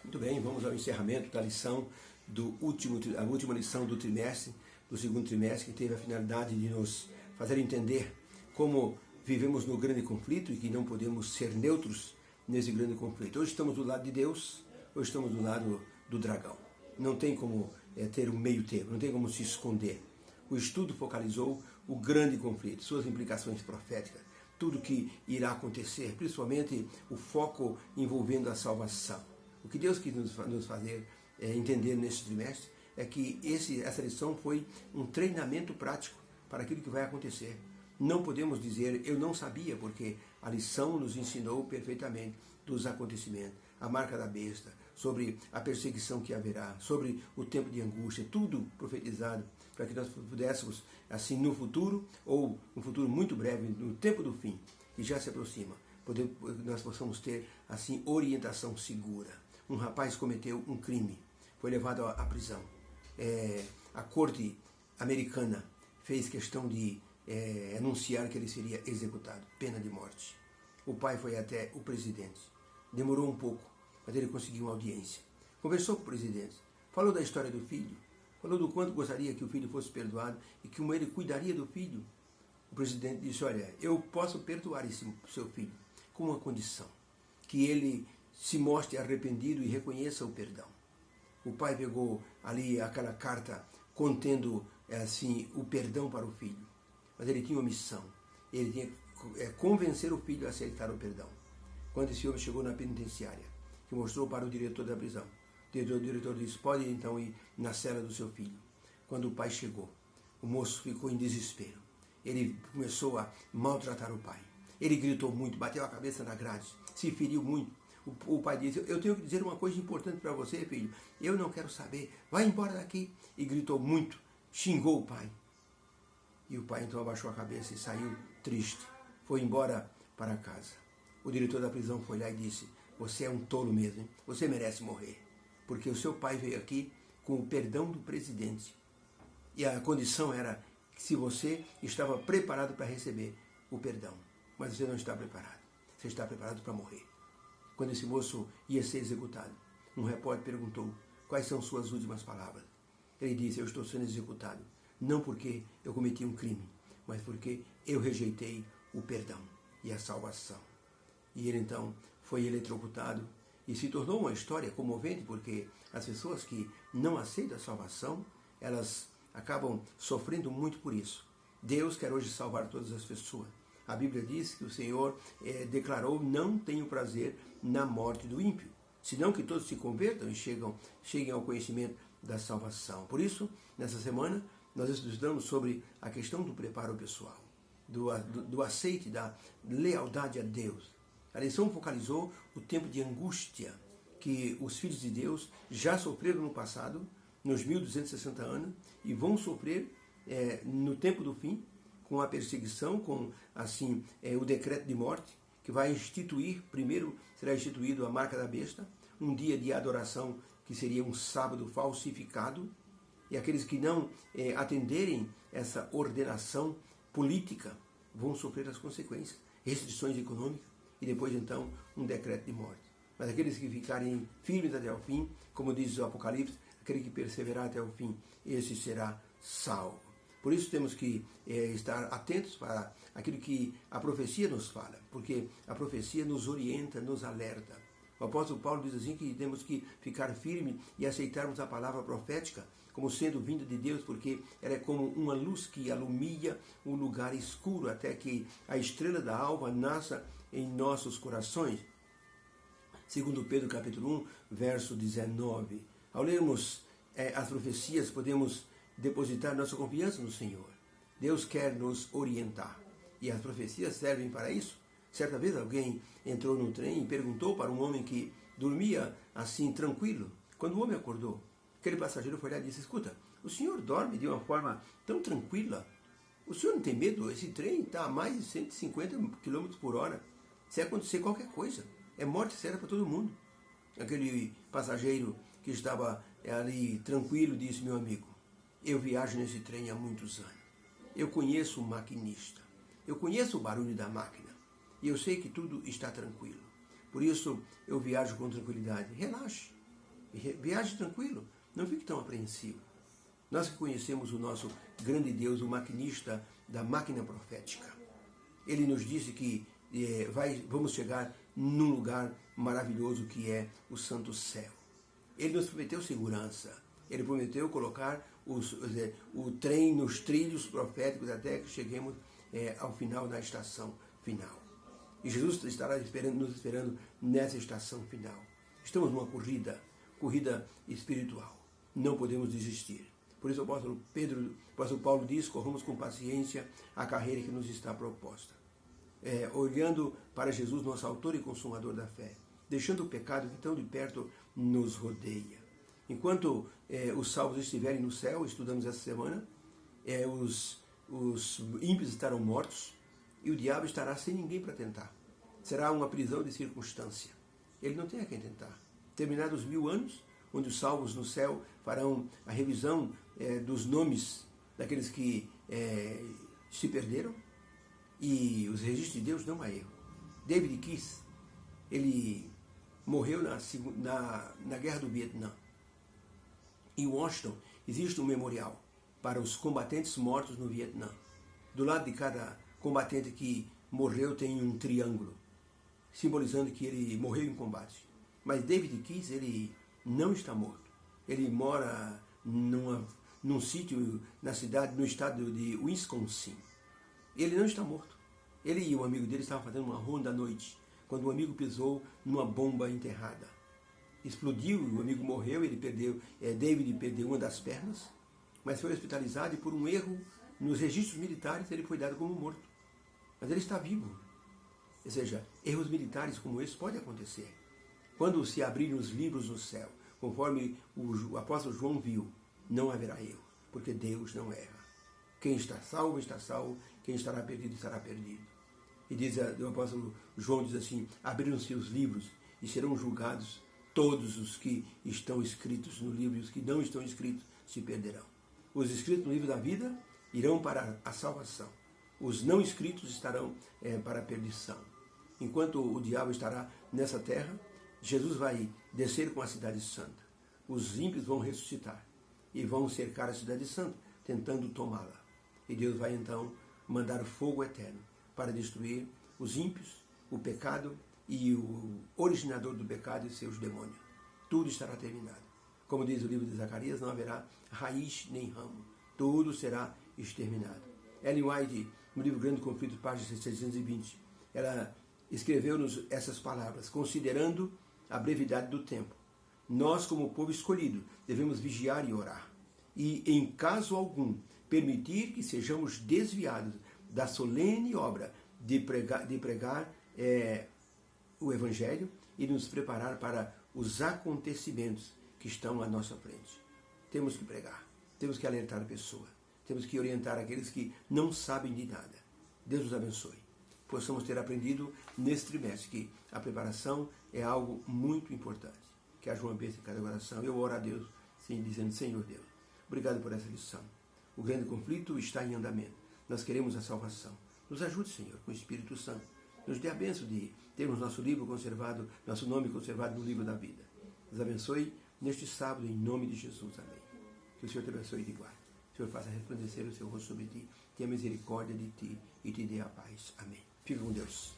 Muito bem, vamos ao encerramento da lição a última lição do trimestre, do segundo trimestre, que teve a finalidade de nos fazer entender como vivemos no grande conflito e que não podemos ser neutros nesse grande conflito. Hoje estamos do lado de Deus, hoje estamos do lado do dragão. Não tem como ter um meio termo, não tem como se esconder. O estudo focalizou o grande conflito, suas implicações proféticas, tudo que irá acontecer, principalmente o foco envolvendo a salvação. O que Deus quis nos fazer entender neste trimestre é que essa lição foi um treinamento prático para aquilo que vai acontecer. Não podemos dizer, eu não sabia, porque a lição nos ensinou perfeitamente dos acontecimentos, a marca da besta, sobre a perseguição que haverá, sobre o tempo de angústia, tudo profetizado, para que nós pudéssemos, assim, no futuro, ou um futuro muito breve, no tempo do fim, que já se aproxima, nós possamos ter, assim, orientação segura. Um rapaz cometeu um crime, foi levado à prisão. A corte americana fez questão de anunciar que ele seria executado, pena de morte. O pai foi até o presidente. Demorou um pouco, mas ele conseguiu uma audiência. Conversou com o presidente, falou da história do filho, falou do quanto gostaria que o filho fosse perdoado e que ele cuidaria do filho. O presidente disse, olha, eu posso perdoar esse seu filho com uma condição, que ele se mostre arrependido e reconheça o perdão. O pai pegou ali aquela carta contendo assim o perdão para o filho, mas ele tinha uma missão, ele tinha que convencer o filho a aceitar o perdão. Quando esse homem chegou na penitenciária, que mostrou para o diretor da prisão, o diretor disse, pode então ir na cela do seu filho. Quando o pai chegou, o moço ficou em desespero. Ele começou a maltratar o pai. Ele gritou muito, bateu a cabeça na grade, se feriu muito. O pai disse, eu tenho que dizer uma coisa importante para você, filho. Eu não quero saber, vai embora daqui. E gritou muito, xingou o pai. E o pai então abaixou a cabeça e saiu triste. Foi embora para casa. O diretor da prisão foi lá e disse, você é um tolo mesmo, hein? Você merece morrer. Porque o seu pai veio aqui com o perdão do presidente. E a condição era que se você estava preparado para receber o perdão. Mas você não está preparado. Você está preparado para morrer. Quando esse moço ia ser executado, um repórter perguntou, quais são suas últimas palavras? Ele disse, eu estou sendo executado, não porque eu cometi um crime, mas porque eu rejeitei o perdão e a salvação. E ele então foi eletrocutado e se tornou uma história comovente, porque as pessoas que não aceitam a salvação, elas acabam sofrendo muito por isso. Deus quer hoje salvar todas as pessoas. A Bíblia diz que o Senhor declarou, não tenho prazer na morte do ímpio, senão que todos se convertam e cheguem ao conhecimento da salvação. Por isso, nessa semana, nós estudamos sobre a questão do preparo pessoal, do aceite, da lealdade a Deus. A lição focalizou o tempo de angústia que os filhos de Deus já sofreram no passado, nos 1260 anos, e vão sofrer no tempo do fim, com a perseguição, com assim o decreto de morte, que vai instituir, primeiro será instituído a marca da besta, um dia de adoração que seria um sábado falsificado, e aqueles que não atenderem essa ordenação política vão sofrer as consequências, restrições econômicas, e depois então um decreto de morte. Mas aqueles que ficarem firmes até o fim, como diz o Apocalipse, aquele que perseverar até o fim, esse será salvo. Por isso temos que estar atentos para aquilo que a profecia nos fala, porque a profecia nos orienta, nos alerta. O apóstolo Paulo diz assim que temos que ficar firme e aceitarmos a palavra profética como sendo vinda de Deus, porque ela é como uma luz que alumia um lugar escuro até que a estrela da alva nasça em nossos corações. Segundo Pedro capítulo 1, verso 19. Ao lermos as profecias, podemos depositar nossa confiança no Senhor. Deus quer nos orientar. E as profecias servem para isso. Certa vez alguém entrou no trem e perguntou para um homem que dormia assim tranquilo. Quando o homem acordou, aquele passageiro foi lá e disse, escuta, o senhor dorme de uma forma tão tranquila? O senhor não tem medo? Esse trem está a mais de 150 km por hora. Se acontecer qualquer coisa, é morte certa para todo mundo. Aquele passageiro que estava ali tranquilo disse, meu amigo, eu viajo nesse trem há muitos anos. Eu conheço o maquinista. Eu conheço o barulho da máquina. E eu sei que tudo está tranquilo. Por isso, eu viajo com tranquilidade. Relaxe. Viaje tranquilo, não fique tão apreensivo. Nós que conhecemos o nosso grande Deus, o maquinista da máquina profética. Ele nos disse que vamos chegar num lugar maravilhoso que é o Santo Céu. Ele nos prometeu segurança. Ele prometeu colocar o trem nos trilhos proféticos até que cheguemos ao final, na estação final. E Jesus estará nos esperando nessa estação final. Estamos numa corrida espiritual. Não podemos desistir. Por isso o apóstolo Paulo diz: corramos com paciência a carreira que nos está proposta. Olhando para Jesus, nosso autor e consumador da fé, deixando o pecado que tão de perto nos rodeia. Enquanto os salvos estiverem no céu, estudamos essa semana, os ímpios estarão mortos e o diabo estará sem ninguém para tentar. Será uma prisão de circunstância. Ele não tem a quem tentar. Terminados 1000 anos, onde os salvos no céu farão a revisão dos nomes daqueles que se perderam, e os registros de Deus não há erro. David Kiss, ele morreu na guerra do Vietnã. Em Washington existe um memorial para os combatentes mortos no Vietnã. Do lado de cada combatente que morreu tem um triângulo, simbolizando que ele morreu em combate. Mas David Kiss, ele não está morto. Ele mora num sítio no estado de Wisconsin. Ele não está morto. Ele e um amigo dele estavam fazendo uma ronda à noite, quando um amigo pisou numa bomba enterrada. Explodiu, o amigo morreu, David perdeu uma das pernas, mas foi hospitalizado e por um erro nos registros militares ele foi dado como morto. Mas ele está vivo. Ou seja, erros militares como esse podem acontecer. Quando se abrirem os livros no céu, conforme o apóstolo João viu, não haverá erro, porque Deus não erra. Quem está salvo, quem estará perdido, estará perdido. E o apóstolo João diz assim: abriram-se os livros e serão julgados todos os que estão escritos no livro, e os que não estão escritos se perderão. Os escritos no livro da vida irão para a salvação. Os não escritos estarão para a perdição. Enquanto o diabo estará nessa terra, Jesus vai descer com a cidade santa. Os ímpios vão ressuscitar e vão cercar a cidade santa, tentando tomá-la. E Deus vai então mandar fogo eterno para destruir os ímpios, o pecado e o originador do pecado e seus demônios. Tudo estará terminado. Como diz o livro de Zacarias, não haverá raiz nem ramo. Tudo será exterminado. Ellen White, no livro Grande Conflito, página 620, ela escreveu-nos essas palavras: considerando a brevidade do tempo, nós, como povo escolhido, devemos vigiar e orar, e, em caso algum, permitir que sejamos desviados da solene obra de pregar o Evangelho e nos preparar para os acontecimentos que estão à nossa frente. Temos que pregar, temos que alertar a pessoa, temos que orientar aqueles que não sabem de nada. Deus nos abençoe. Possamos ter aprendido nesse trimestre que a preparação é algo muito importante. Que haja uma bênção em cada coração. Eu oro a Deus, sim, dizendo: Senhor Deus, obrigado por essa lição. O grande conflito está em andamento. Nós queremos a salvação. Nos ajude, Senhor, com o Espírito Santo. Nos dê a bênção de termos nosso nome conservado no livro da vida. Nos abençoe neste sábado, em nome de Jesus. Amém. Que o Senhor te abençoe e te guarde. O Senhor faça resplandecer o seu rosto sobre ti, tenha misericórdia de ti e te dê a paz. Amém. Fica com Deus.